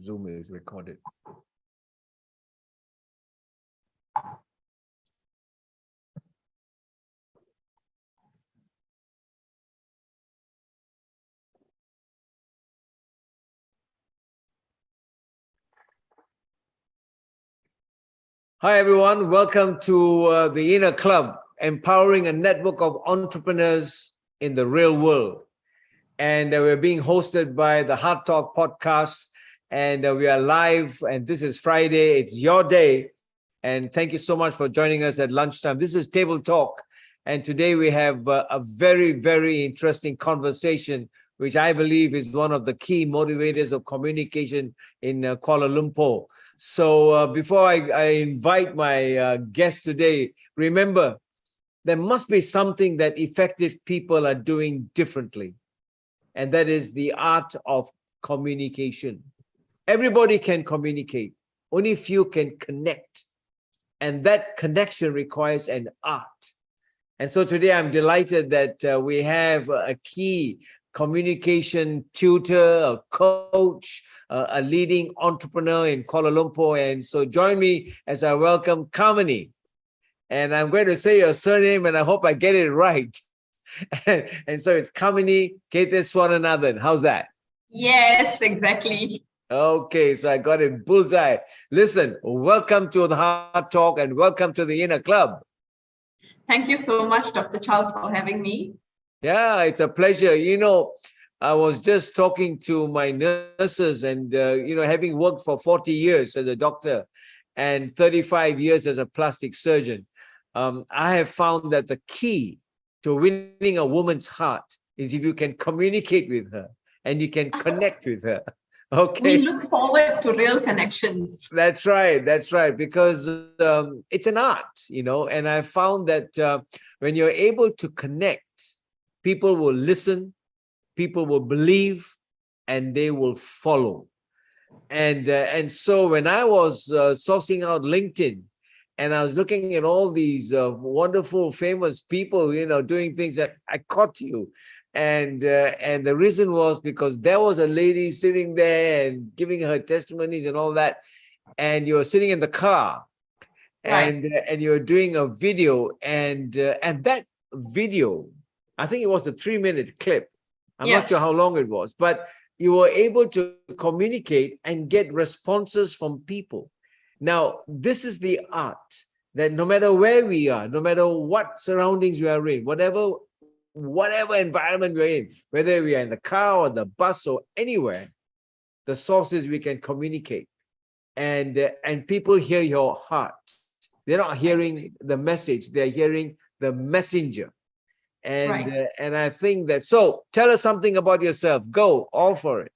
Zoom is recorded. Hi, everyone. Welcome to the ENER Club, empowering a network of entrepreneurs in the real world. And we're being hosted by the Heart Talk podcast. And we are live. And this is Friday. It's your day. And thank you so much for joining us at lunchtime. This is Table Talk. And today we have a very, very interesting conversation, which I believe is one of the key motivators of communication in Kuala Lumpur. So before I invite my guest today, remember, there must be something that effective people are doing differently. And that is the art of communication. Everybody can communicate. Only few can connect. And that connection requires an art. And so today I'm delighted that we have a key communication tutor, a coach, a leading entrepreneur in Kuala Lumpur. And so join me as I welcome Kamine. And I'm going to say your surname and I hope I get it right. And so it's Kamine Kethieswaranathan. How's that? Yes, exactly. Okay, so I got it bullseye. Listen, welcome to the Heart Talk and welcome to the ENER Club. Thank you so much, Dr. Charles, for having me. Yeah, it's a pleasure. You know, I was just talking to my nurses and, having worked for 40 years as a doctor and 35 years as a plastic surgeon, I have found that the key to winning a woman's heart is if you can communicate with her and you can connect with her. Okay. We look forward to real connections. That's right. That's right. Because it's an art, and I found that when you're able to connect, people will listen, people will believe, and they will follow. And so when I was sourcing out LinkedIn, and I was looking at all these wonderful, famous people, doing things, that I caught you. And the reason was because there was a lady sitting there and giving her testimonies and all that. And you were sitting in the car, and Right. and you were doing a video, and that video, I think it was a 3-minute clip. I'm not sure how long it was, but you were able to communicate and get responses from people. Now, this is the art that no matter where we are, no matter what surroundings we are in, whatever environment we're in, whether we are in the car or the bus or anywhere, the source is we can communicate. And people hear your heart. They're not hearing the message, they're hearing the messenger. And I think that, so tell us something about yourself. Go, all for it.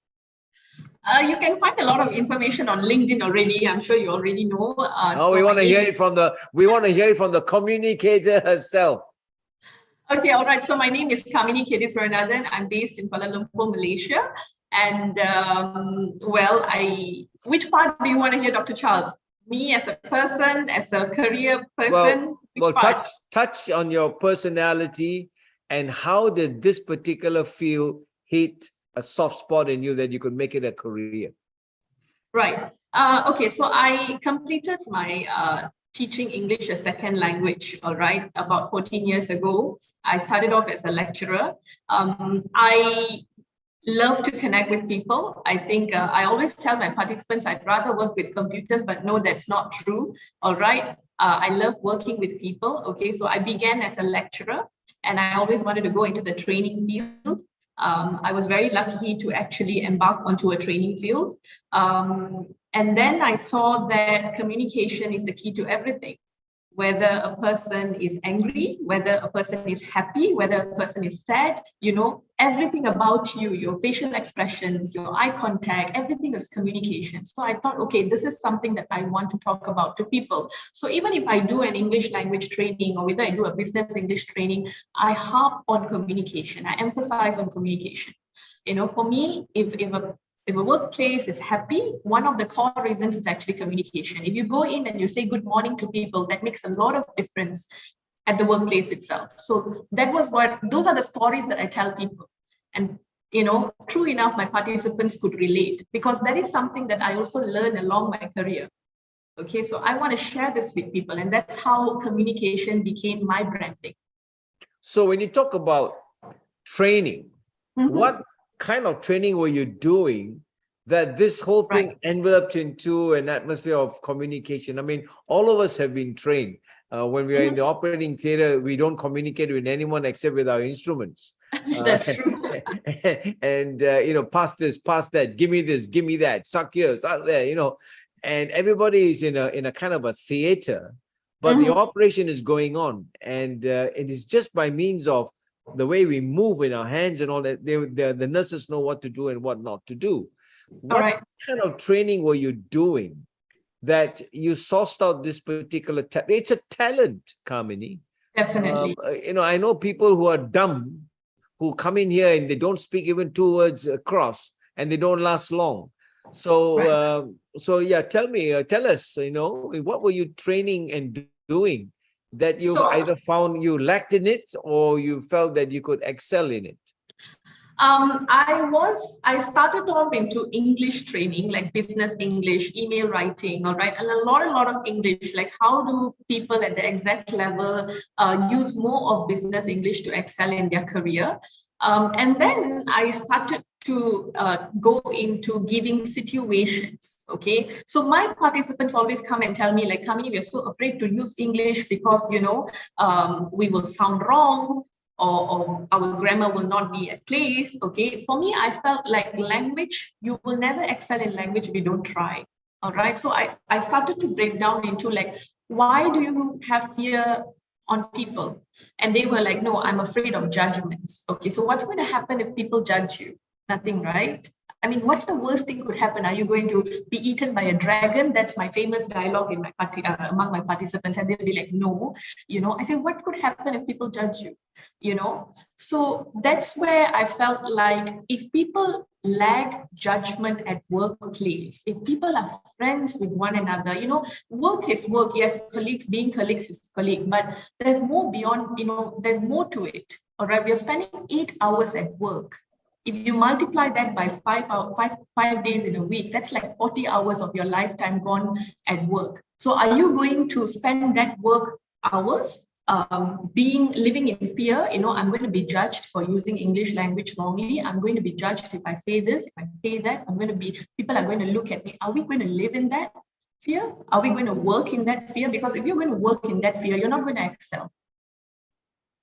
You can find a lot of information on LinkedIn already. I'm sure you already know. We want to hear it from the communicator herself. Okay, all right. So my name is Kamine Kethieswaranathan. I'm based in Kuala Lumpur, Malaysia. And which part do you want to hear, Dr. Charles? Me as a person, as a career person? Well, touch on your personality and how did this particular field hit a soft spot in you that you could make it a career? Right. Okay, so I completed my teaching English as second language, all right, about 14 years ago. I started off as a lecturer. I love to connect with people. I think I always tell my participants I'd rather work with computers, but no, that's not true. All right. I love working with people. Okay, so I began as a lecturer and I always wanted to go into the training field. I was very lucky to actually embark onto a training field. And then I saw that communication is the key to everything. Whether a person is angry, whether a person is happy, whether a person is sad, everything about you, your facial expressions, your eye contact, everything is communication. So I thought, okay, this is something that I want to talk about to people. So even if I do an English language training or whether I do a business English training, I harp on communication. I emphasize on communication. For me, if a workplace is happy, one of the core reasons is actually communication. If you go in and you say good morning to people, that makes a lot of difference at the workplace itself. So those are the stories that I tell people. And true enough, my participants could relate, because that is something that I also learned along my career. Okay, so I want to share this with people, and that's how communication became my branding. So when you talk about training, Mhm. what kind of training were you doing that this whole thing enveloped into an atmosphere of communication? I mean, all of us have been trained. When we are in the operating theater, we don't communicate with anyone except with our instruments. That's true. And pass this, pass that, give me this, give me that, suck here, suck there, and everybody is in a kind of a theater, but the operation is going on, and it is just by means of the way we move in our hands and all that. The nurses know what to do and what not to do. What kind of training were you doing that you sourced out this particular talent? It's a talent, Kamine. Definitely. I know people who are dumb, who come in here and they don't speak even 2 words across, and they don't last long. So, yeah, tell us, what were you training and doing that you either found you lacked in it or you felt that you could excel in it? I started off into English training, like business English, email writing, all right, and a lot of English, like how do people at the exact level use more of business English to excel in their career. And then I started to go into giving situations. Okay, so my participants always come and tell me, like, Kamine, we're so afraid to use English because we will sound wrong, or our grammar will not be at place. Okay, for me, I felt like language, you will never excel in language if you don't try. All right, so I started to break down into, like, why do you have fear on people? And they were like, no, I'm afraid of judgments. Okay, so what's going to happen if people judge you? Nothing, right? I mean, what's the worst thing could happen? Are you going to be eaten by a dragon? That's my famous dialogue in my among my participants, and they'll be like, no. I say, what could happen if people judge you? So that's where I felt like, if people lack judgment at workplace, if people are friends with one another, work is work. Yes, being colleagues is colleague, but there's more beyond. There's more to it. All right, we are spending 8 hours at work. If you multiply that by 5 days in a week, that's like 40 hours of your lifetime gone at work. So are you going to spend that work hours living in fear? I'm going to be judged for using English language wrongly. I'm going to be judged if I say this, if I say that. People are going to look at me. Are we going to live in that fear? Are we going to work in that fear? Because if you're going to work in that fear, you're not going to excel.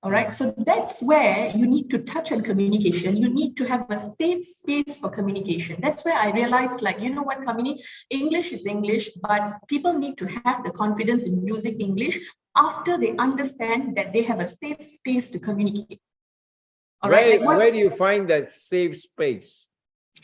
All right, so that's where you need to touch on communication. You need to have a safe space for communication. That's where I realized, like, you know what, Kamine, English is English, but people need to have the confidence in using English after they understand that they have a safe space to communicate. All right, where do you find that safe space?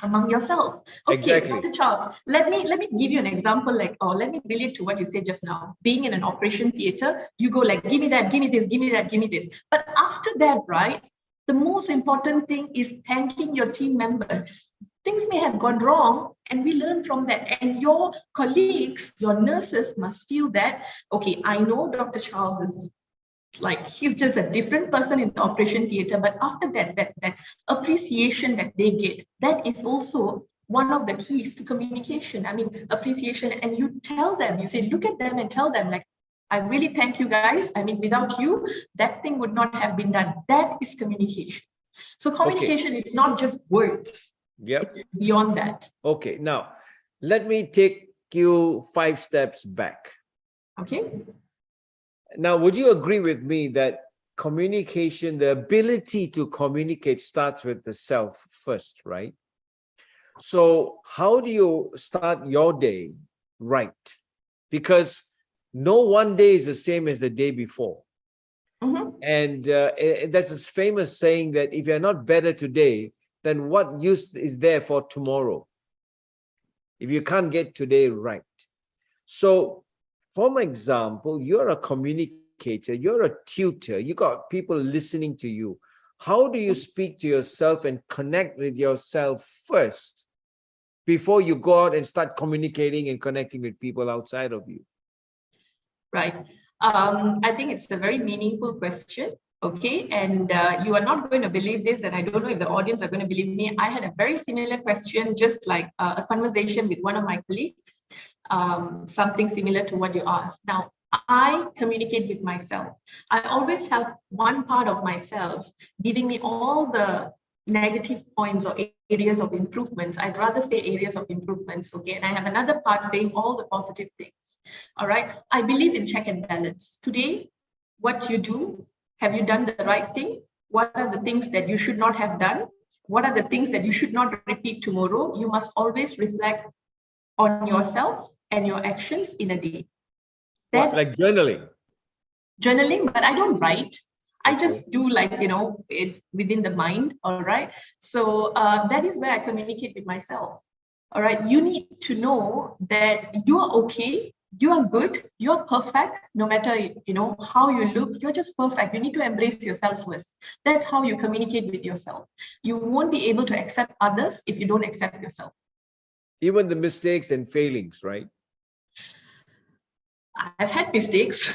Among yourself. Okay, exactly. Dr. Charles, let me give you an example, let me relate to what you said just now. Being in an operation theater, you go like, give me that, give me this, give me that, give me this. But after that, right, the most important thing is thanking your team members. Things may have gone wrong, and we learn from that. And your colleagues, your nurses must feel that, okay, I know Dr. Charles is like, he's just a different person in the operation theater, but after that appreciation that they get, that is also one of the keys to communication. I mean, appreciation. And you tell them, you say, look at them and tell them, like, I really thank you guys. I mean, without you, that thing would not have been done. That is communication. So communication is not just words. Yep. It's beyond that. Okay, now let me take you 5 steps back. Okay. Now, would you agree with me that communication, the ability to communicate, starts with the self first, right? So how do you start your day right? Because no one day is the same as the day before. And there's this famous saying that if you're not better today, then what use is there for tomorrow? If you can't get today right. So, for example, you're a communicator, you're a tutor, you got people listening to you. How do you speak to yourself and connect with yourself first before you go out and start communicating and connecting with people outside of you? Right. I think it's a very meaningful question. Okay, and you are not going to believe this, and I don't know if the audience are going to believe me. I had a very similar question, just like a conversation with one of my colleagues, something similar to what you asked. Now, I communicate with myself. I always have one part of myself giving me all the negative points or areas of improvements. I'd rather say areas of improvements, okay? And I have another part saying all the positive things, all right? I believe in check and balance. Today, what you do, have you done the right thing? What are the things that you should not have done? What are the things that you should not repeat tomorrow? You must always reflect on yourself and your actions in a day. What, like journaling? Journaling, but I don't write. I just do, like, it within the mind, all right? So that is where I communicate with myself, all right? You need to know that you are okay, you are good, you're perfect, no matter, how you look, you're just perfect. You need to embrace yourself first. That's how you communicate with yourself. You won't be able to accept others if you don't accept yourself. Even the mistakes and failings, right? I've had mistakes.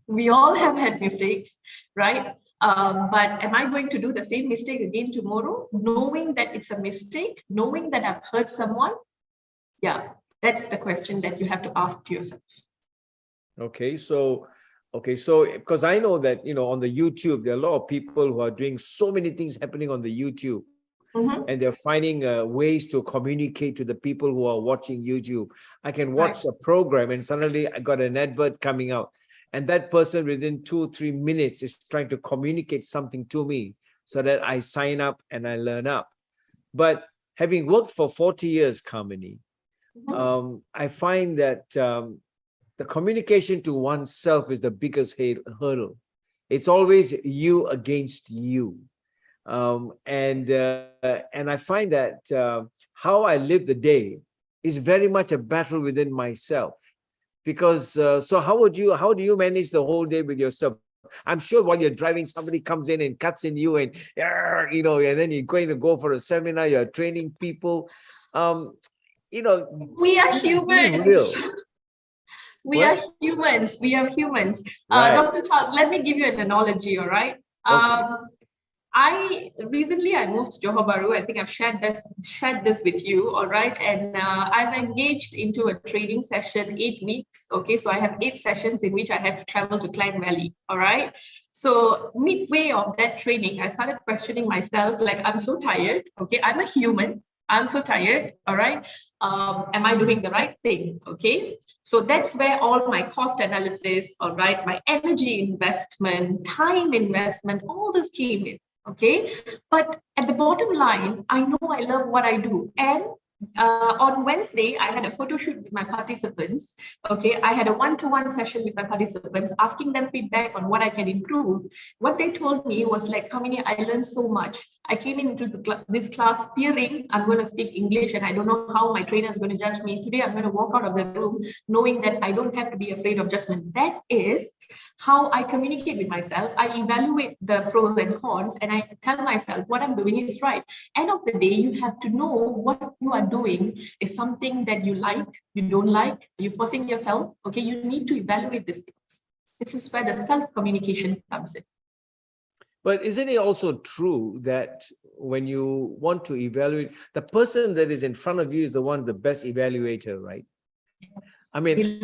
We all have had mistakes, right? But am I going to do the same mistake again tomorrow, knowing that it's a mistake, knowing that I've hurt someone? Yeah, that's the question that you have to ask to yourself. Okay, so because I know that, on the YouTube, there are a lot of people who are doing so many things happening on the YouTube. And they're finding ways to communicate to the people who are watching YouTube. I can watch a program and suddenly I got an advert coming out. And that person within 2 or 3 minutes is trying to communicate something to me so that I sign up and I learn up. But having worked for 40 years, Kamine, I find that the communication to oneself is the biggest hurdle. It's always you against you. And I find that how I live the day is very much a battle within myself, because so how do you manage the whole day with yourself? I'm sure while you're driving, somebody comes in and cuts in you, and and then you're going to go for a seminar, you're training people. We are humans. We are humans. Right. Dr. Charles, let me give you an analogy, all right? I moved to Johor Bahru. I think I've shared this with you, all right? And I've engaged into a training session, 8 weeks. Okay, so I have 8 sessions in which I had to travel to Klang Valley, all right? So midway of that training, I started questioning myself, like, I'm so tired. Okay, I'm a human. I'm so tired, all right? Am I doing the right thing? Okay, so that's where all my cost analysis, all right, my energy investment, time investment, all this came in. Okay, but at the bottom line, I know I love what I do. And on Wednesday, I had a photo shoot with my participants. Okay, I had a one-to-one session with my participants, asking them feedback on what I can improve. What they told me was like, Kamine, I learned so much. I came into this class fearing I'm going to speak English and I don't know how my trainer is going to judge me. Today, I'm going to walk out of the room knowing that I don't have to be afraid of judgment. That is how I communicate with myself. I evaluate the pros and cons and I tell myself what I'm doing is right. End of the day, you have to know what you are doing is something that you like, you don't like, you're forcing yourself. Okay, you need to evaluate these things. This is where the self-communication comes in. But isn't it also true that when you want to evaluate, the person that is in front of you is the one, the best evaluator, right? I mean,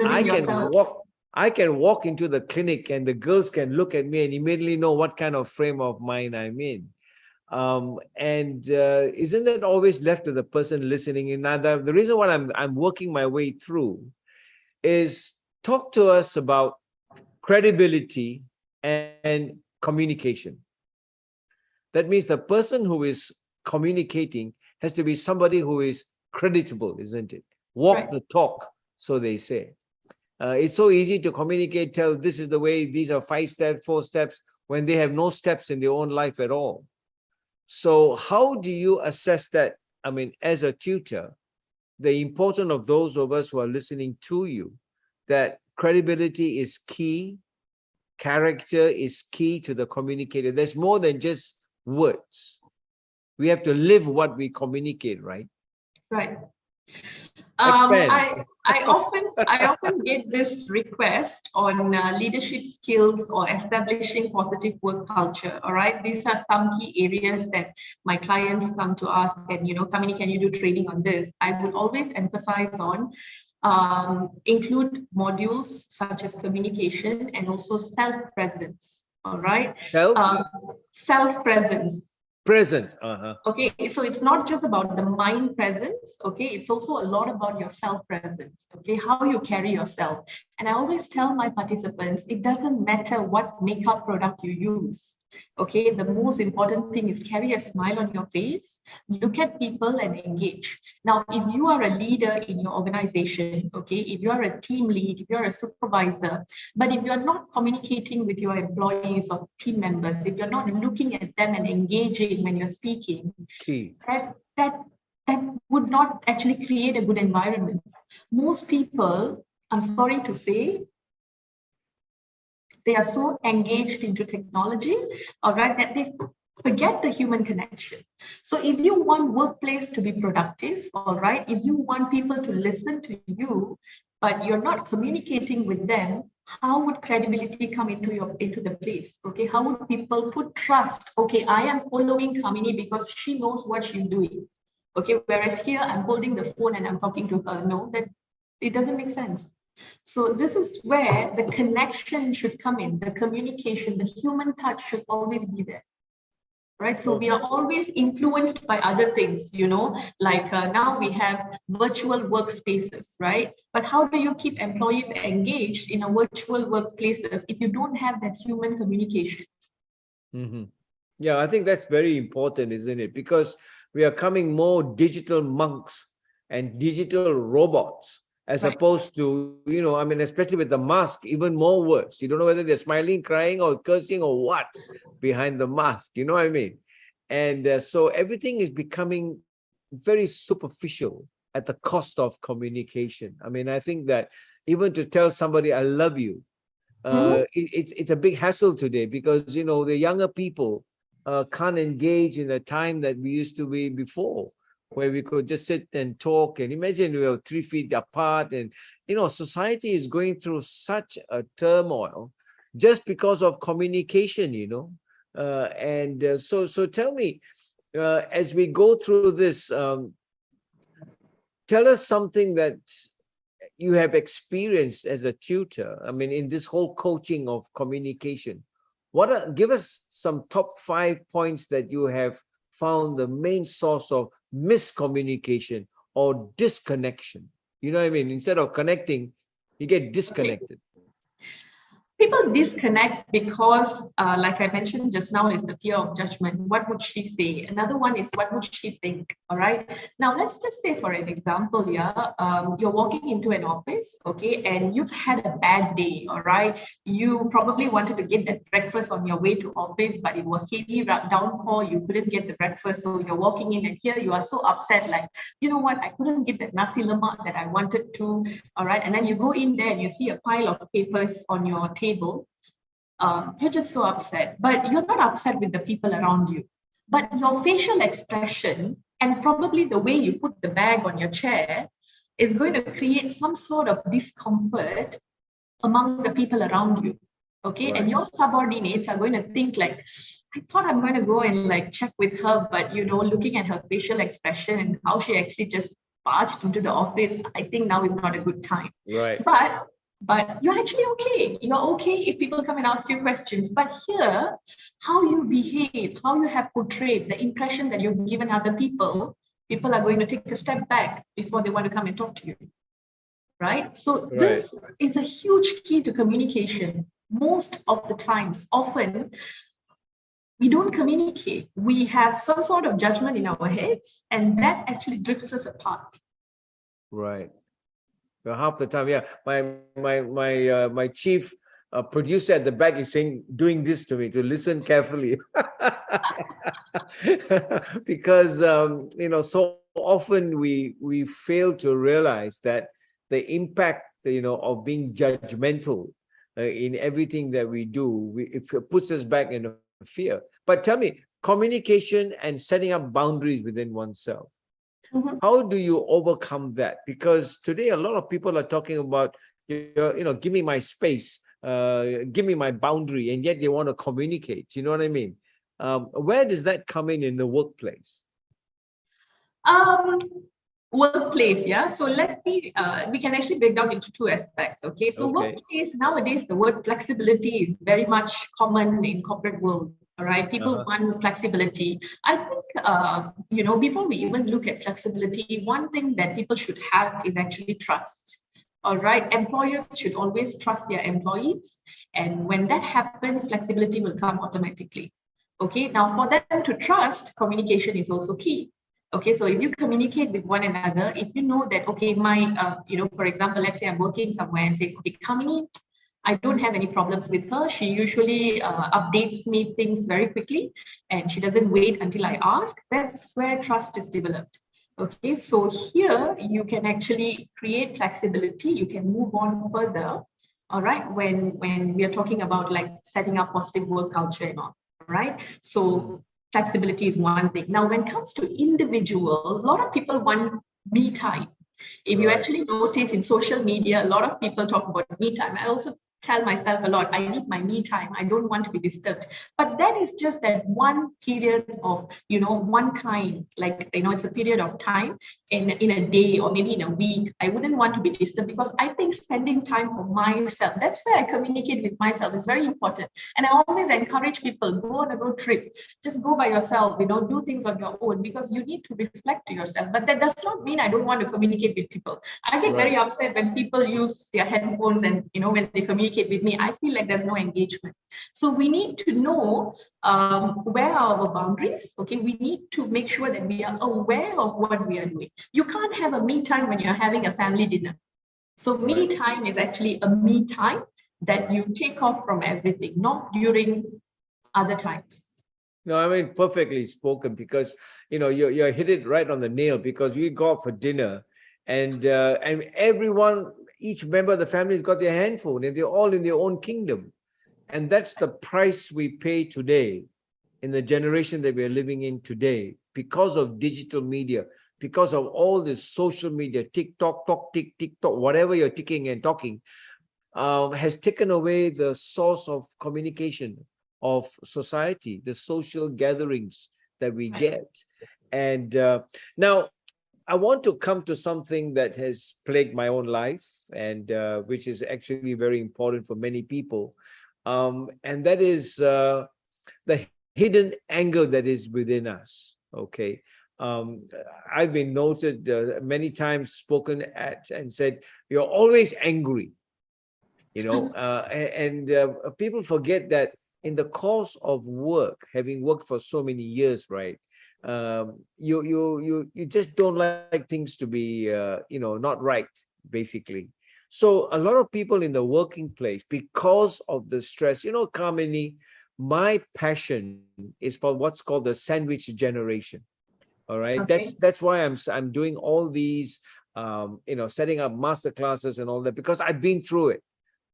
I can walk into the clinic and the girls can look at me and immediately know what kind of frame of mind I'm in. Isn't that always left to the person listening in? Now, the reason why I'm working my way through is talk to us about credibility and communication. That means the person who is communicating has to be somebody who is creditable, isn't it? Walk the talk, so they say. It's so easy to communicate, tell this is the way, these are 5 steps, 4 steps, when they have no steps in their own life at all. So how do you assess that? I mean, as a tutor, the importance of those of us who are listening to you, that credibility is key, character is key to the communicator. There's more than just words. We have to live what we communicate, right? Right. Expand. I often get this request on leadership skills or establishing positive work culture. All right, these are some key areas that my clients come to ask. And Kamini, can you do training on this? I would always emphasize on include modules such as communication and also self-presence. All right, Self self-presence. presence. Okay, so it's not just about the mind presence, okay, it's also a lot about your self presence, okay, how you carry yourself. And I always tell my participants, it doesn't matter what makeup product you use, okay, the most important thing is carry a smile on your face, look at people and engage. Now, if you are a leader in your organization, okay, if you are a team lead, if you're a supervisor, but if you're not communicating with your employees or team members, if you're not looking at them and engaging when you're speaking, Key. that would not actually create a good environment. Most people, I'm sorry to say, they are so engaged into technology, all right, that they forget the human connection. So if you want workplace to be productive, all right, if you want people to listen to you, but you're not communicating with them, how would credibility come into the place? Okay, how would people put trust? Okay, I am following Kamini because she knows what she's doing. Okay, whereas here I'm holding the phone and I'm talking to her. No, that it doesn't make sense. So this is where the connection should come in, the communication, the human touch should always be there. Right, so we are always influenced by other things, like now we have virtual workspaces, right? But how do you keep employees engaged in a virtual workplaces if you don't have that human communication? Mm-hmm. Yeah, I think that's very important, isn't it? Because we are coming more digital monks and digital robots, as Right. opposed to, I mean, especially with the mask, even more worse. You don't know whether they're smiling, crying, or cursing, or what behind the mask. You know what I mean? And so everything is becoming very superficial at the cost of communication. I mean, I think that even to tell somebody I love you, it's a big hassle today, because the younger people can't engage in the time that we used to be before, where we could just sit and talk. And imagine we are 3 feet apart, and society is going through such a turmoil just because of communication. So tell me, as we go through this, tell us something that you have experienced as a tutor. I mean, in this whole coaching of communication, give us some top 5 points that you have found the main source of miscommunication or disconnection. You know what I mean? Instead of connecting, you get disconnected. People disconnect because, like I mentioned just now, is the fear of judgment. What would she say? Another one is, what would she think? All right. Now, let's just say, for an example, you're walking into an office, okay, and you've had a bad day. All right. You probably wanted to get that breakfast on your way to office, but it was heavy downpour. You couldn't get the breakfast. So you're walking in, and here you are so upset, like, you know what? I couldn't get that nasi lemak that I wanted to. All right. And then you go in there and you see a pile of papers on your table. You're just so upset, but you're not upset with the people around you. But your facial expression and probably the way you put the bag on your chair is going to create some sort of discomfort among the people around you. Okay. Right. And your subordinates are going to think like, I thought I'm going to go and like check with her, but looking at her facial expression and how she actually just barged into the office, I think now is not a good time. Right. But you're actually okay. You're okay if people come and ask you questions. But here, how you behave, how you have portrayed, the impression that you've given other people, people are going to take a step back before they want to come and talk to you. Right? So this is a huge key to communication. Most of the times, often, we don't communicate. We have some sort of judgment in our heads, and that actually drifts us apart. Right. Well, half the time, yeah. My chief producer at the back is doing this to me, to listen carefully, because so often we fail to realize that the impact of being judgmental in everything that we do, it puts us back in fear. But tell me, communication and setting up boundaries within oneself. How do you overcome that? Because today a lot of people are talking about, give me my space, give me my boundary, and yet they want to communicate. You know what I mean? Where does that come in the workplace? Workplace, yeah. So let me, we can actually break down into two aspects. Okay, so workplace nowadays, the word flexibility is very much common in corporate world. All right, people want flexibility. I think, before we even look at flexibility, one thing that people should have is actually trust. All right, employers should always trust their employees, and when that happens, flexibility will come automatically. Okay, now for them to trust, communication is also key. Okay, so if you communicate with one another, if you know that, okay, for example, let's say I'm working somewhere and say, okay, Kamine, I don't have any problems with her. She usually updates me things very quickly and she doesn't wait until I ask. That's where trust is developed. Okay, so here you can actually create flexibility. You can move on further. All right, when we are talking about like setting up positive work culture and all. Right, so flexibility is one thing. Now, when it comes to individual, a lot of people want me time. If you actually notice in social media, a lot of people talk about me time. I also tell myself a lot, I need my me time. I don't want to be disturbed. But that is just that one period of, one time, like, it's a period of time in a day or maybe in a week. I wouldn't want to be disturbed because I think spending time for myself, that's where I communicate with myself, is very important. And I always encourage people, go on a road trip, just go by yourself, do things on your own because you need to reflect to yourself. But that does not mean I don't want to communicate with people. I get very upset when people use their headphones and, when they communicate with me, I feel like there's no engagement. So we need to know where are our boundaries. Okay, we need to make sure that we are aware of what we are doing. You can't have a me time when you're having a family dinner. So me time is actually a me time that you take off from everything, not during other times. No, I mean, perfectly spoken, because, you hit it right on the nail, because we go out for dinner and everyone, each member of the family has got their handphone and they're all in their own kingdom. And that's the price we pay today in the generation that we're living in today, because of digital media, because of all this social media, TikTok, whatever you're ticking and talking, has taken away the source of communication of society, the social gatherings that we get. And now I want to come to something that has plagued my own life, and which is actually very important for many people. And that is the hidden anger that is within us. Okay. I've been noted many times, spoken at and said, you're always angry, and people forget that in the course of work, having worked for so many years, right? You just don't like things to be, not right, basically. So a lot of people in the working place, because of the stress, Kamini, my passion is for what's called the sandwich generation. All right. Okay. That's why I'm doing all these, setting up master classes and all that, because I've been through it.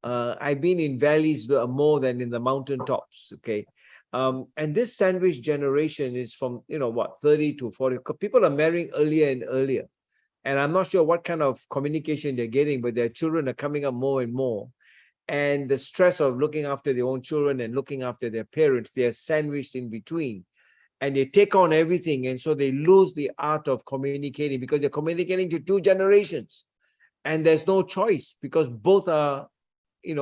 I've been in valleys more than in the mountaintops. Okay. And this sandwich generation is from, 30 to 40. People are marrying earlier and earlier. And I'm not sure what kind of communication they're getting, but their children are coming up more and more. And the stress of looking after their own children and looking after their parents, they're sandwiched in between. And they take on everything. And so they lose the art of communicating, because they're communicating to two generations. And there's no choice, because both are, you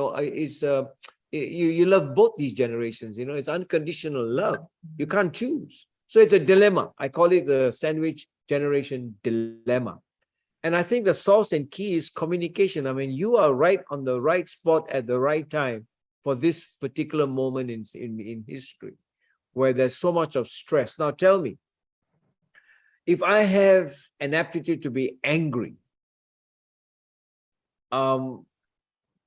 love both these generations. It's unconditional love. You can't choose. So it's a dilemma. I call it the sandwich generation dilemma. And I think the source and key is communication. I mean, you are right on the right spot at the right time for this particular moment in history, where there's so much of stress. Now tell me, if I have an aptitude to be angry, and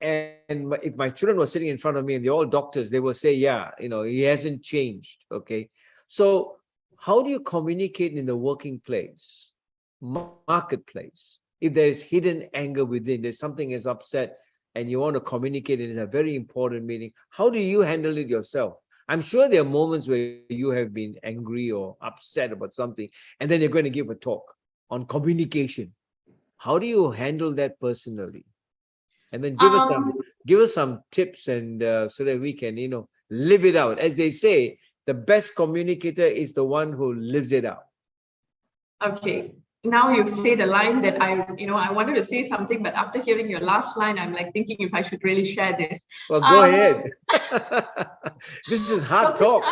if my children were sitting in front of me and they're all doctors, they will say, yeah, he hasn't changed. Okay. So how do you communicate in the working place, marketplace, if there is hidden anger within, there's something is upset and you want to communicate it in a very important meeting? How do you handle it yourself? I'm sure there are moments where you have been angry or upset about something, and then you're going to give a talk. on communication. How do you handle that personally? And then give us some tips, and so that we can, live it out. As they say, the best communicator is the one who lives it out. Okay. Now you've said a line that I wanted to say something, but after hearing your last line, I'm like thinking if I should really share this. Well, go ahead. This is hard talk.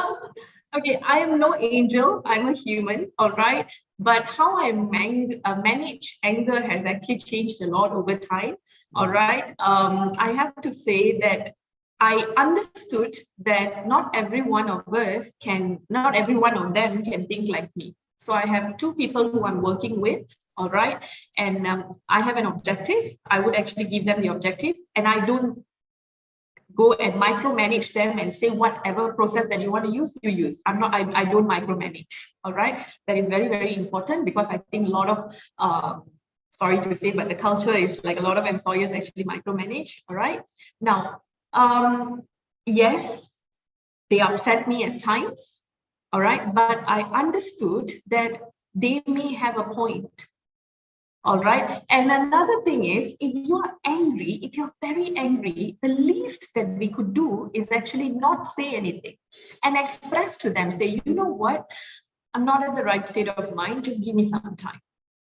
Okay, I am no angel. I'm a human, all right? But how I manage anger has actually changed a lot over time, all right? I have to say that I understood that not every one of them can think like me. So I have two people who I'm working with, all right? And I have an objective. I would actually give them the objective, and I don't go and micromanage them and say whatever process that you want to use, you use. I don't micromanage, all right? That is very, very important, because I think a lot of, sorry to say, but the culture is like a lot of employers actually micromanage, all right? Now, yes, they upset me at times, all right? But I understood that they may have a point, all right? And another thing is, if you are angry, if you're very angry, the least that we could do is actually not say anything and express to them, say, you know what, I'm not in the right state of mind, just give me some time.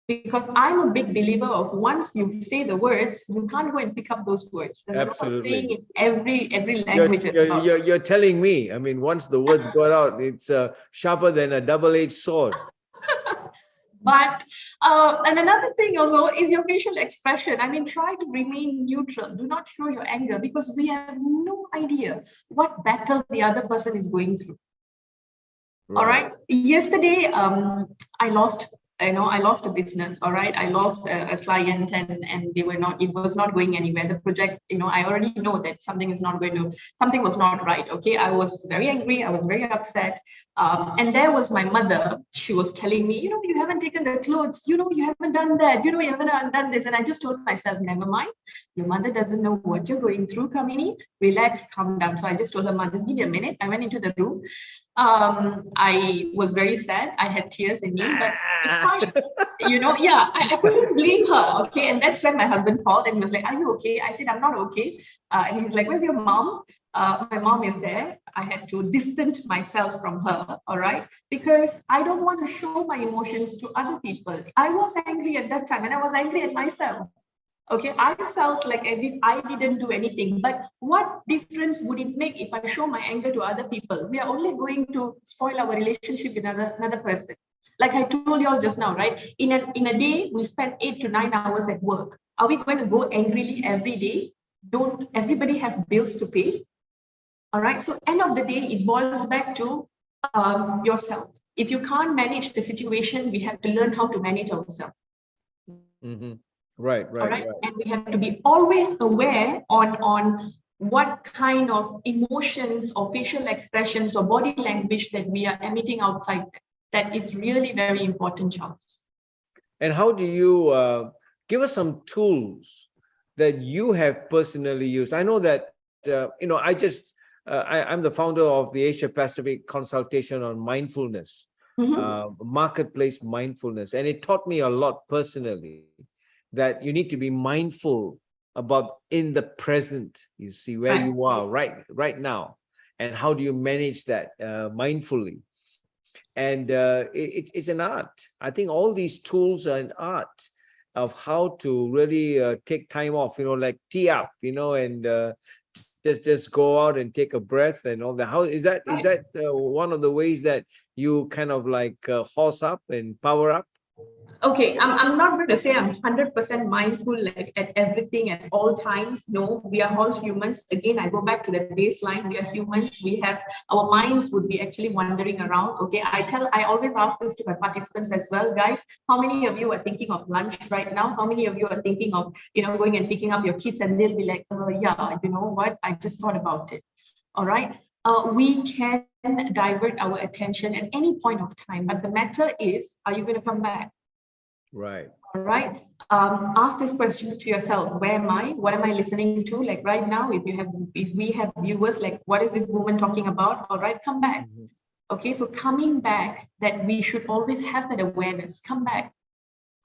Because I'm a big believer of once you say the words, you can't go and pick up those words. Absolutely. Saying in every language. You're telling me, I mean, once the words go out, it's sharper than a double-edged sword. But and another thing also is your facial expression. I mean, try to remain neutral. Do not show your anger, because we have no idea what battle the other person is going through. Right. All right. Yesterday, I lost a business. All right. I lost a client, and it was not going anywhere. The project, I already know that something was not right. Okay. I was very angry. I was very upset. And there was my mother. She was telling me, you haven't taken the clothes, you haven't done that, you haven't done this. And I just told myself, never mind. Your mother doesn't know what you're going through, Kamine. Relax, calm down. So I just told her, Mom, just give me a minute. I went into the room. I was very sad. I had tears in me, but it's fine. I couldn't blame her. Okay. And that's when my husband called and he was like, are you okay? I said, I'm not okay. And he was like, where's your mom? My mom is there. I had to distance myself from her, all right? Because I don't want to show my emotions to other people. I was angry at that time, and I was angry at myself. Okay, I felt like as if I didn't do anything. But what difference would it make if I show my anger to other people? We are only going to spoil our relationship with another person. Like I told you all just now, right? In a day, we spend 8 to 9 hours at work. Are we going to go angrily every day? Don't everybody have bills to pay? All right. So end of the day, it boils back to yourself. If you can't manage the situation, we have to learn how to manage ourselves. Mm-hmm. Right. All right. And we have to be always aware on what kind of emotions or facial expressions or body language that we are emitting outside. That is really very important, Charles. And how do you give us some tools that you have personally used? I know that, I'm the founder of the Asia Pacific consultation on mindfulness, marketplace mindfulness. And it taught me a lot personally that you need to be mindful about in the present, you see, where you are right now. And how do you manage that mindfully? And it's an art. I think all these tools are an art of how to really take time off, like tee up, and just go out and take a breath and all that. How is that? Is that one of the ways that you kind of like horse up and power up? Okay, I'm not going to say I'm 100% mindful like at everything at all times. No, we are all humans. Again, I go back to the baseline. We are humans. We have our minds would be actually wandering around. Okay, I always ask this to my participants as well, guys. How many of you are thinking of lunch right now? How many of you are thinking of going and picking up your kids, and they'll be like, yeah, you know what? I just thought about it. All right. We can divert our attention at any point of time, but the matter is, are you going to come back? Right. All right. Ask this question to yourself. Where am I? What am I listening to? Like right now, if we have viewers, like what is this woman talking about? All right, come back. Okay, so coming back, that we should always have that awareness. Come back.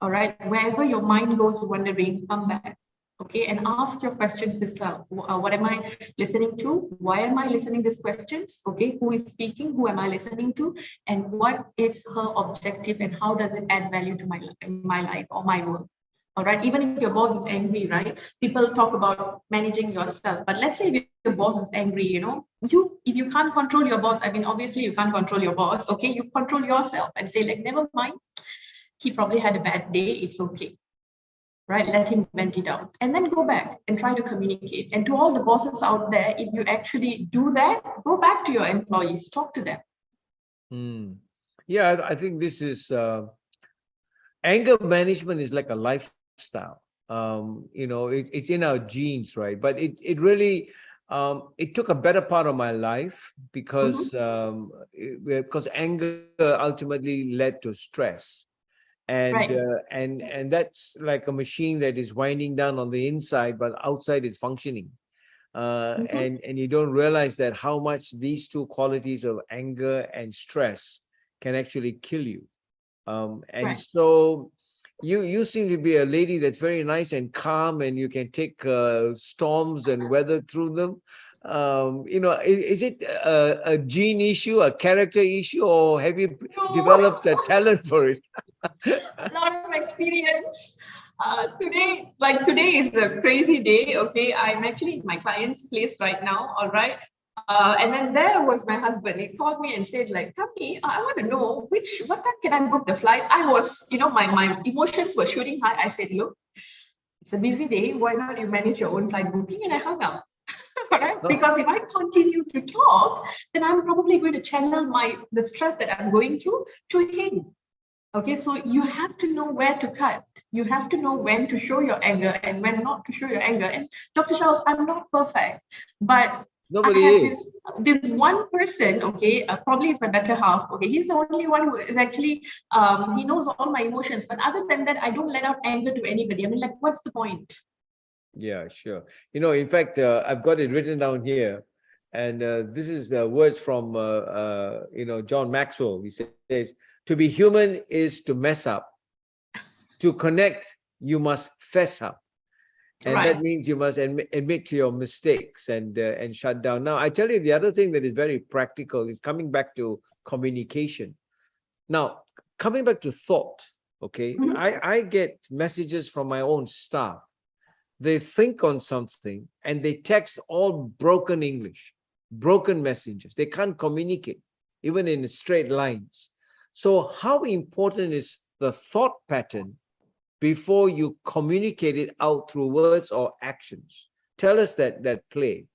All right, wherever your mind goes wandering, come back. Okay, and ask your questions as well. What am I listening to? Why am I listening these questions? Okay, who is speaking? Who am I listening to? And what is her objective? And how does it add value to my life or my work? All right, even if your boss is angry, right? People talk about managing yourself, but let's say if your boss is angry, if you can't control your boss, I mean, obviously you can't control your boss. Okay, you control yourself and say like, never mind. He probably had a bad day. It's okay. Right? Let him vent it out and then go back and try to communicate. And to all the bosses out there, if you actually do that, go back to your employees, talk to them. Yeah, I think this is anger management is like a lifestyle. It's in our genes, right? But it really it took a better part of my life because anger ultimately led to stress. And Right. and that's like a machine that is winding down on the inside, but outside is functioning. And you don't realize that how much these two qualities of anger and stress can actually kill you. And Right. so you seem to be a lady that's very nice and calm, and you can take storms and weather through them. Is it a gene issue, a character issue, or have you developed a talent for it? A lot of experience. Today is a crazy day. Okay, I'm actually in my client's place right now. All right. And then there was my husband. He called me and said, like, Kami, I want to know what time can I book the flight? I was, my emotions were shooting high. I said, look, it's a busy day. Why not you manage your own flight booking? And I hung up. Right? Because if I continue to talk, then I'm probably going to channel the stress that I'm going through to him. Okay, so you have to know where to cut. You have to know when to show your anger and when not to show your anger. And Dr. Charles, I'm not perfect, but Nobody I have is. this one person, okay, probably is my better half. Okay, he's the only one who is actually, he knows all my emotions. But other than that, I don't let out anger to anybody. I mean, like, what's the point? Yeah, sure. In fact, I've got it written down here. And this is the words from, John Maxwell. He says, to be human is to mess up. To connect, you must fess up. And Right. that means you must admit to your mistakes and shut down. Now, I tell you, the other thing that is very practical is coming back to communication. Now, coming back to thought, okay, I get messages from my own staff. They think on something and they text all broken English, broken messages. They can't communicate, even in straight lines. So how important is the thought pattern before you communicate it out through words or actions? Tell us that play.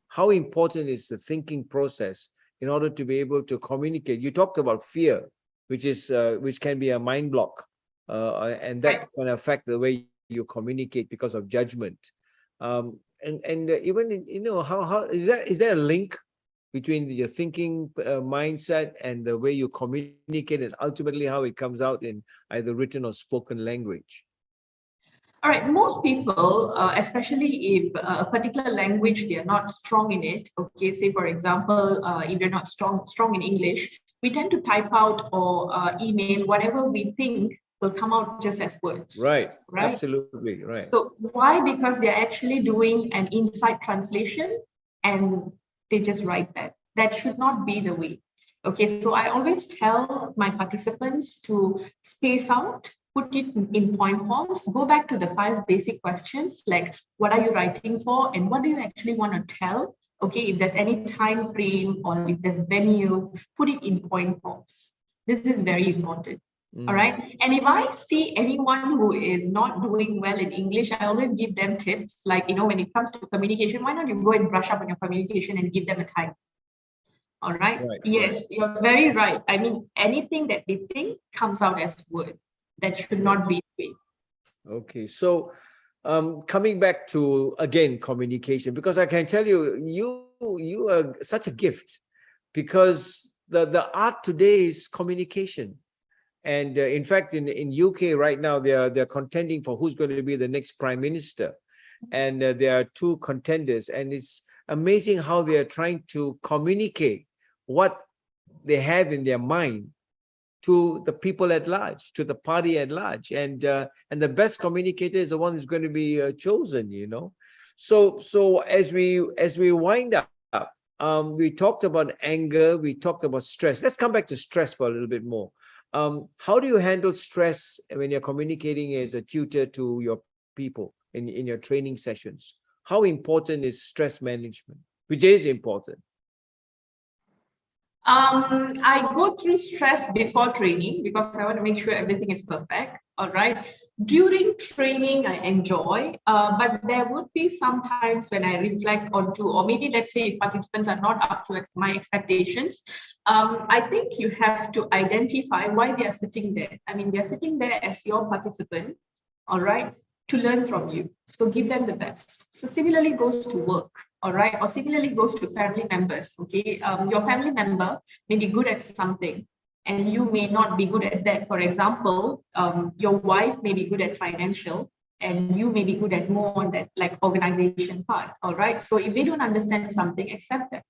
How important is the thinking process in order to be able to communicate? You talked about fear, which can be a mind block, and that can affect the way you communicate because of judgment. And even how is there a link between your thinking mindset and the way you communicate, and ultimately how it comes out in either written or spoken language? All right, most people, especially if a particular language, they are not strong in it. Okay, say for example, if you're not strong in English, we tend to type out or email whatever we think will come out just as words. Right. Right. Absolutely right. So why? Because they're actually doing an inside translation and they just write that. That should not be the way. Okay, so I always tell my participants to space out, put it in point forms, go back to the 5 basic questions like what are you writing for and what do you actually want to tell? Okay, if there's any time frame or if there's venue, put it in point forms. This is very important. All right. And if I see anyone who is not doing well in English, I always give them tips. Like, when it comes to communication, why not you go and brush up on your communication and give them a time? All right. Yes, you're very right. I mean, anything that they think comes out as words. That should not be the way. Okay. So coming back to, again, communication, because I can tell you, you are such a gift, because the art today is communication. And in fact, in UK right now, they're contending for who's going to be the next prime minister. And there are 2 contenders. And it's amazing how they are trying to communicate what they have in their mind to the people at large, to the party at large. And the best communicator is the one who's going to be chosen, you know. So as we wind up, we talked about anger, we talked about stress. Let's come back to stress for a little bit more. How do you handle stress when you're communicating as a tutor to your people in your training sessions? How important is stress management, which is important? I go through stress before training because I want to make sure everything is perfect. All right. During training, I enjoy, but there would be some times when I reflect onto, or maybe let's say if participants are not up to my expectations, I think you have to identify why they are sitting there. I mean, they're sitting there as your participant, all right, to learn from you. So give them the best. So similarly goes to work. All right, or similarly goes to family members. Okay, your family member may be good at something and you may not be good at that. For example, your wife may be good at financial and you may be good at more on that like organization part. All right, so if they don't understand something, accept that.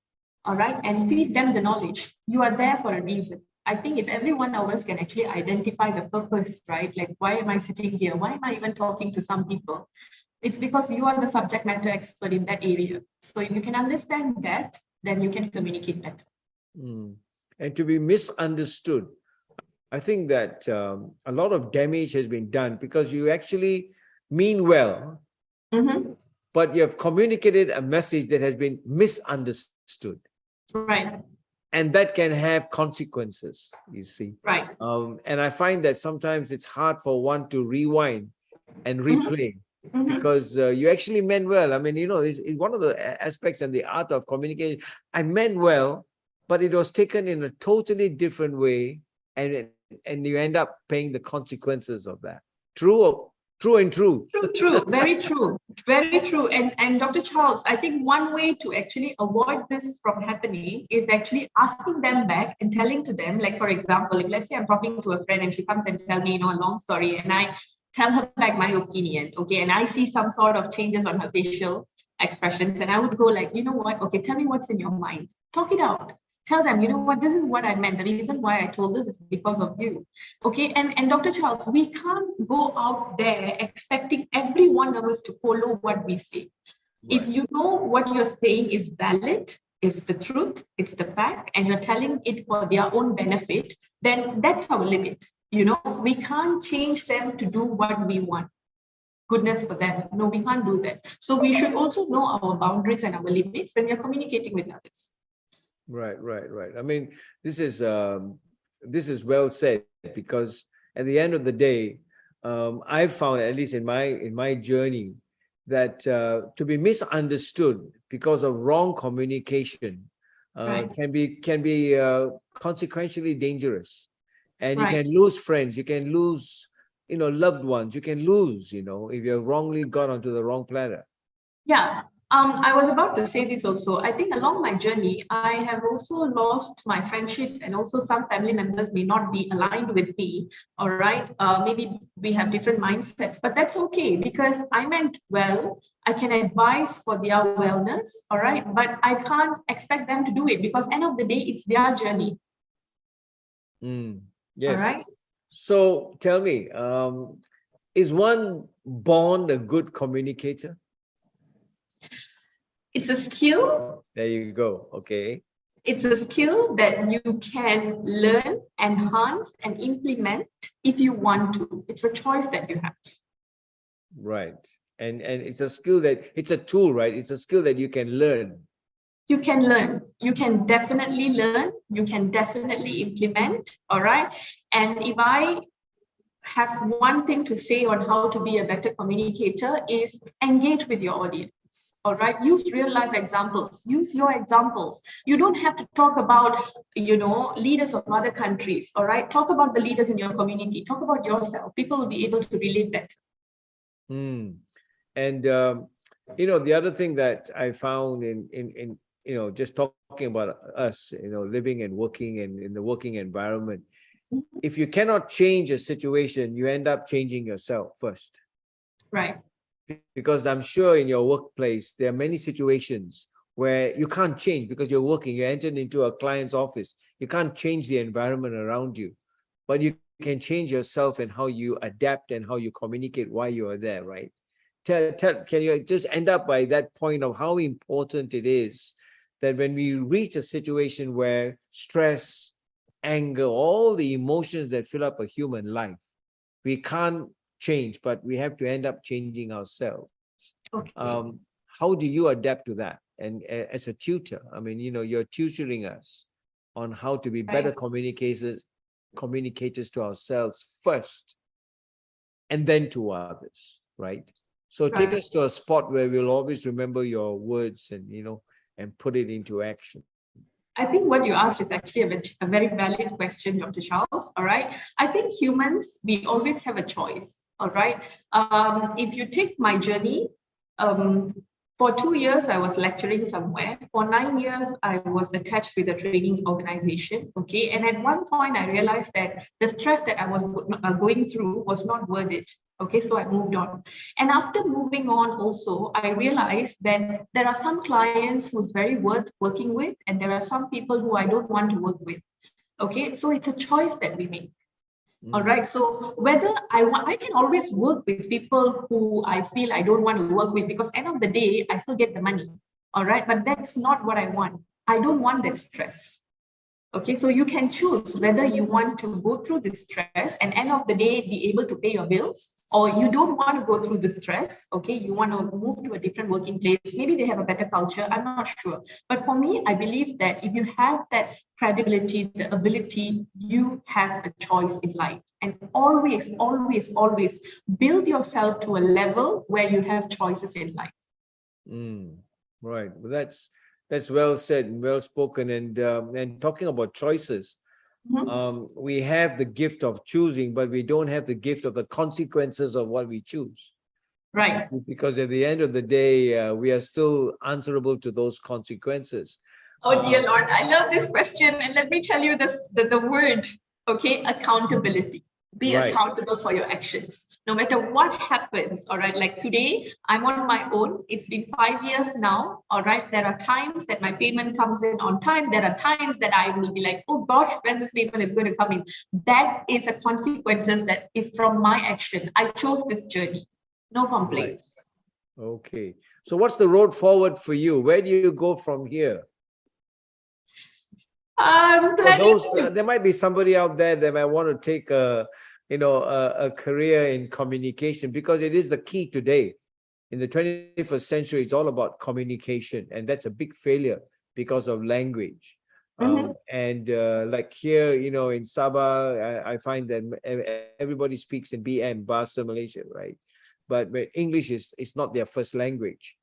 All right, and feed them the knowledge. You are there for a reason. I think if every one of us can actually identify the purpose, right? Like, why am I sitting here? Why am I even talking to some people? It's because you are the subject matter expert in that area. So if you can understand that, then you can communicate better. And to be misunderstood, I think that a lot of damage has been done because you actually mean well, but you have communicated a message that has been misunderstood. Right. And that can have consequences, you see. Right. And I find that sometimes it's hard for one to rewind and replay. Because you actually meant well. I mean, you know, it's one of the aspects and the art of communication. I meant well, but it was taken in a totally different way, and you end up paying the consequences of that. True and true. True, very true, very true. And Dr. Charles, I think one way to actually avoid this from happening is actually asking them back and telling to them, like, for example, if let's say I'm talking to a friend and she comes and tell me, you know, a long story, and I tell her back my opinion, okay, and I see some sort of changes on her facial expressions, and I would go like, you know what, okay, tell me what's in your mind, talk it out, tell them, you know what, this is what I meant, the reason why I told this is because of you, okay. And Dr. Charles, we can't go out there expecting every one of us to follow what we say. Right. If you know what you're saying is valid, is the truth, it's the fact, and you're telling it for their own benefit, then that's our limit. You know, we can't change them to do what we want. Goodness for them. No, we can't do that. So we should also know our boundaries and our limits when we're communicating with others. Right. I mean, this is well said, because at the end of the day, I've found, at least in my journey, that to be misunderstood because of wrong communication can be consequentially dangerous. And you can lose friends, you can lose, you know, loved ones, you can lose, you know, if you're wrongly got onto the wrong platter. Yeah, I was about to say this also. I think along my journey, I have also lost my friendship, and also some family members may not be aligned with me. All right, maybe we have different mindsets, but that's okay because I meant well. I can advise for their wellness, all right, but I can't expect them to do it because end of the day, it's their journey. Yes. All right. So tell me, is one born a good communicator? It's a skill. There you go. Okay. It's a skill that you can learn, enhance, and implement if you want to. It's a choice that you have. Right. And it's a skill it's a tool, right? It's a skill that you can learn. You can learn. You can definitely learn. You can definitely implement. All right. And if I have one thing to say on how to be a better communicator is engage with your audience. All right. Use real life examples. Use your examples. You don't have to talk about, you know, leaders of other countries. All right. Talk about the leaders in your community. Talk about yourself. People will be able to relate better. And you know, the other thing that I found in you know, just talking about us, you know, living and working in the working environment, if you cannot change a situation, you end up changing yourself first. Right. Because I'm sure in your workplace, there are many situations where you can't change because you're working, you entered into a client's office. You can't change the environment around you. but you can change yourself and how you adapt and how you communicate while you are there, right? Can you just end up by that point of how important it is that when we reach a situation where stress, anger, all the emotions that fill up a human life, we can't change, but we have to end up changing ourselves. Okay. How do you adapt to that? And as a tutor, I mean, you're tutoring us on how to be better communicators to ourselves first, and then to others, right? So take us to a spot where we'll always remember your words and, and put it into action. I think what you asked is actually a very valid question, Dr. Charles. All right. I think humans, we always have a choice. All right. If you take my journey, for 2 years, I was lecturing somewhere. For 9 years, I was attached with a training organization. Okay. And at one point, I realized that the stress that I was going through was not worth it. Okay, so I moved on. And after moving on also, I realized that there are some clients who's very worth working with, and there are some people who I don't want to work with. Okay, so it's a choice that we make. All right, so whether I can always work with people who I feel I don't want to work with, because end of the day, I still get the money. All right, but that's not what I want. I don't want that stress. Okay, so you can choose whether you want to go through this stress and end of the day be able to pay your bills, or you don't want to go through the stress. Okay, you want to move to a different working place. Maybe they have a better culture. I'm not sure. But for me, I believe that if you have that credibility, the ability, you have a choice in life. And always, always, always build yourself to a level where you have choices in life. Right. Well, that's well said and well spoken. And talking about choices, we have the gift of choosing, but we don't have the gift of the consequences of what we choose. Right. Because at the end of the day, we are still answerable to those consequences. Oh dear Lord, I love this question. And let me tell you this, the word, okay, accountability. Be accountable for your actions. No matter what happens, all right, like today, I'm on my own. It's been 5 years now, all right. There are times that my payment comes in on time. There are times that I will be like, oh gosh, when this payment is going to come in. That is a consequences that is from my action. I chose this journey. No complaints. Right. Okay. So what's the road forward for you? Where do you go from here? There might be somebody out there that might want to take a career in communication, because it is the key today. In the 21st century, it's all about communication, and that's a big failure because of language. Like here, in Sabah, I find that everybody speaks in BM, Bahasa Malaysia, right? But English is not their first language.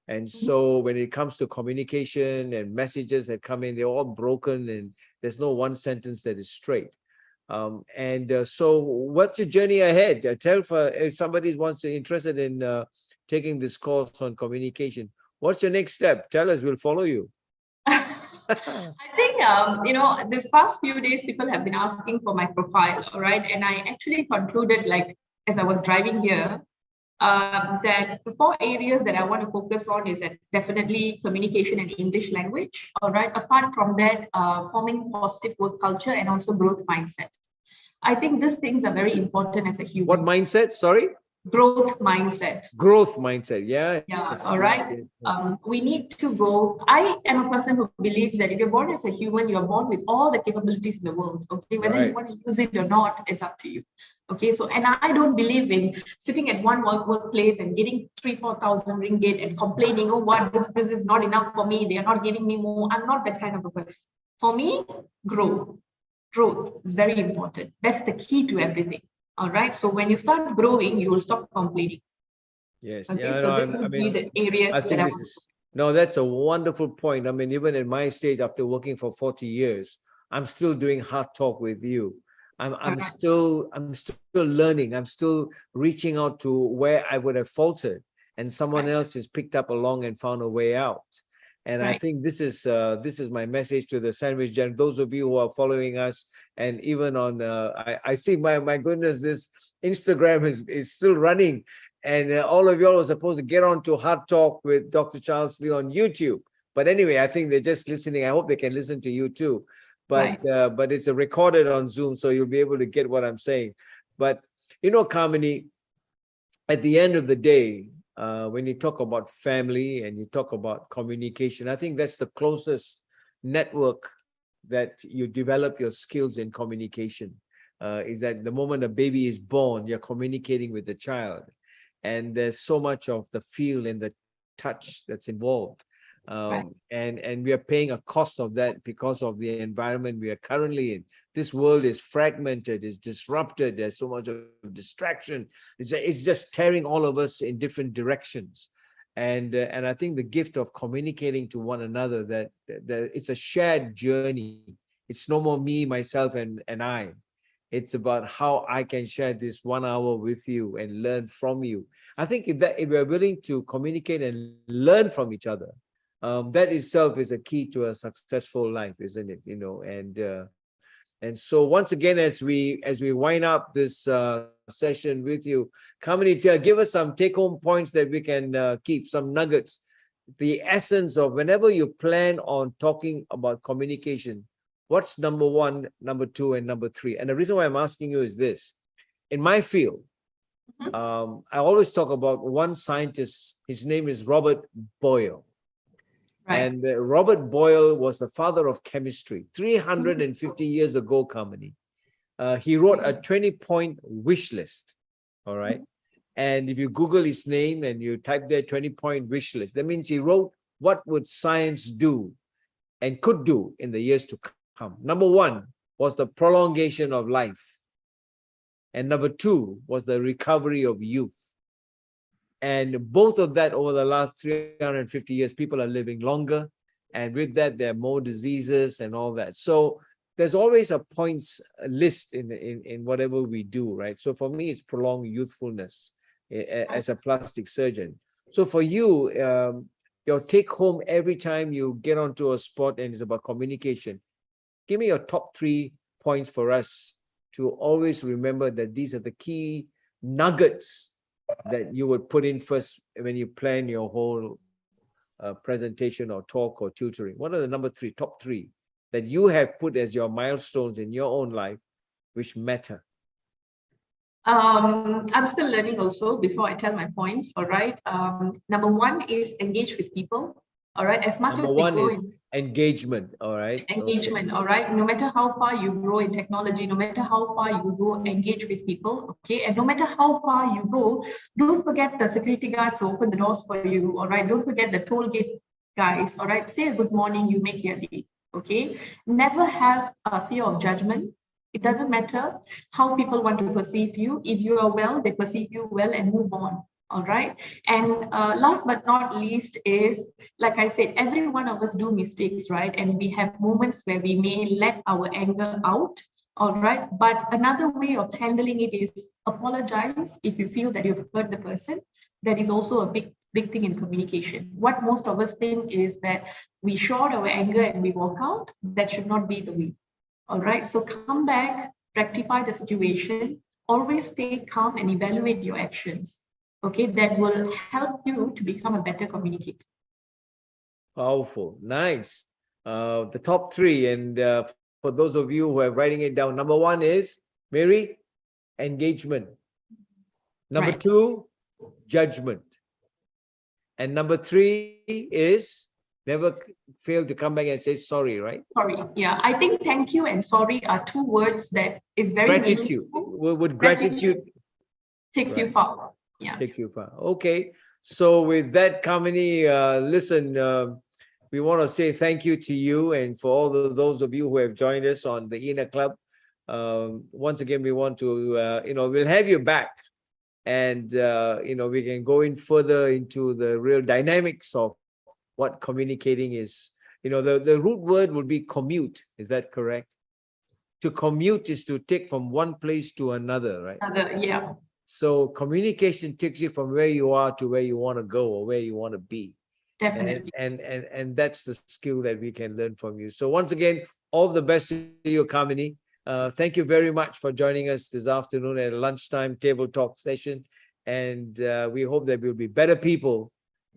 And so when it comes to communication and messages that come in, they're all broken and there's no one sentence that is straight. So what's your journey ahead? Tell if somebody interested in taking this course on communication, what's your next step? Tell us, we'll follow you. I think, this past few days, people have been asking for my profile, all right? And I actually concluded, like, as I was driving here, that the 4 areas that I want to focus on is definitely communication and English language. All right. Apart from that, forming positive work culture and also growth mindset. I think these things are very important as a human. What mindset? Sorry? Growth mindset. Growth mindset. Yeah. Yeah. All right. We need to go. I am a person who believes that if you're born as a human, you're born with all the capabilities in the world. Okay. Whether you want to use it or not, it's up to you. Okay, so, and I don't believe in sitting at one workplace and getting 3,000-4,000 ringgit and complaining, oh, what, this is not enough for me. They are not giving me more. I'm not that kind of a person. For me, growth is very important. That's the key to everything. All right. So when you start growing, you will stop complaining. Yes. Okay, so this would be the areas I think that's a wonderful point. I mean, even at my stage, after working for 40 years, I'm still doing hard talk with you. I'm still learning. I'm still reaching out to where I would have faltered, and someone else has picked up along and found a way out. And I think this is my message to the Sandwich Gen. Those of you who are following us, and even on I see my goodness, this Instagram is still running, and all of y'all are supposed to get on to Hard Talk with Dr. Charles Lee on YouTube. But anyway, I think they're just listening. I hope they can listen to you too. but but it's recorded on Zoom, so you'll be able to get what I'm saying. But Kamini, at the end of the day, when you talk about family and you talk about communication, I think that's the closest network that you develop your skills in communication. Is that the moment a baby is born, you're communicating with the child, and there's so much of the feel and the touch that's involved. And we are paying a cost of that because of the environment we are currently in. This world is fragmented, is disrupted. There's so much of distraction. It's just tearing all of us in different directions. And I think the gift of communicating to one another, that it's a shared journey. It's no more me, myself, and I. It's about how I can share this 1 hour with you and learn from you. I think if we're willing to communicate and learn from each other, that itself is a key to a successful life, isn't it? And so once again, as we wind up this session with you, Kamine, give us some take-home points that we can keep, some nuggets. The essence of whenever you plan on talking about communication, what's number one, number two, and number three? And the reason why I'm asking you is this. In my field, I always talk about one scientist. His name is Robert Boyle. And Robert Boyle was the father of chemistry 350 years ago, Kamini. He wrote a 20-point wish list. All right. And if you Google his name and you type there 20-point wish list, that means he wrote what would science do and could do in the years to come. Number one was the prolongation of life. And number two was the recovery of youth. And both of that, over the last 350 years, people are living longer. And with that, there are more diseases and all that. So there's always a points list in whatever we do, right? So for me, it's prolonged youthfulness as a plastic surgeon. So for you, your take home every time you get onto a spot and it's about communication, give me your top 3 points for us to always remember that these are the key nuggets that you would put in first when you plan your whole presentation or talk or tutoring. What are the top 3 that you have put as your milestones in your own life which matter? I'm still learning also before I tell my points. All right. Number 1 is engage with people. All right. As much Number as one is engagement. All right. Engagement. Okay. All right. No matter how far you grow in technology, no matter how far you go, engage with people. Okay. And no matter how far you go, don't forget the security guards who open the doors for you. All right. Don't forget the toll gate guys. All right. Say a good morning. You make your day. Okay. Never have a fear of judgment. It doesn't matter how people want to perceive you. If you are well, they perceive you well and move on. All right. And last but not least is, like I said, every one of us do mistakes, right? And we have moments where we may let our anger out. All right. But another way of handling it is apologize if you feel that you've hurt the person. That is also a big thing in communication. What most of us think is that we show our anger and we walk out. That should not be the way. All right. So come back, rectify the situation, always stay calm and evaluate your actions. Okay, that will help you to become a better communicator. Powerful. Nice. The top 3, and for those of you who are writing it down, number 1 is, Mary, engagement. Number 2, judgment. And number 3 is never fail to come back and say sorry, right? Sorry. Yeah, I think thank you and sorry are 2 words that is very gratitude. Would gratitude takes you far. Yeah. Takes you far. Okay. So with that, Kamine, listen, we want to say thank you to you and for all those of you who have joined us on the ENER Club. Once again, we want to, we'll have you back and, we can go in further into the real dynamics of what communicating is. The root word would be commute. Is that correct? To commute is to take from one place to another, right? Yeah. So communication takes you from where you are to where you want to go or where you want to be. Definitely. And that's the skill that we can learn from you. So once again, all the best to you, Kamine. Thank you very much for joining us this afternoon at a lunchtime table talk session. And we hope that we'll be better people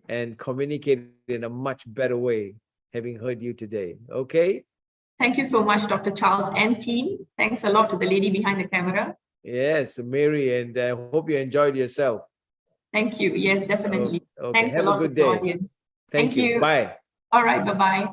and communicate in a much better way, having heard you today. Okay? Thank you so much, Dr. Charles and team. Thanks a lot to the lady behind the camera. Yes, Mary, and I hope you enjoyed yourself. Thank you. Yes, definitely. Okay, Thanks have a lot a good to the day. audience. Thank you. Bye. All right. Bye-bye.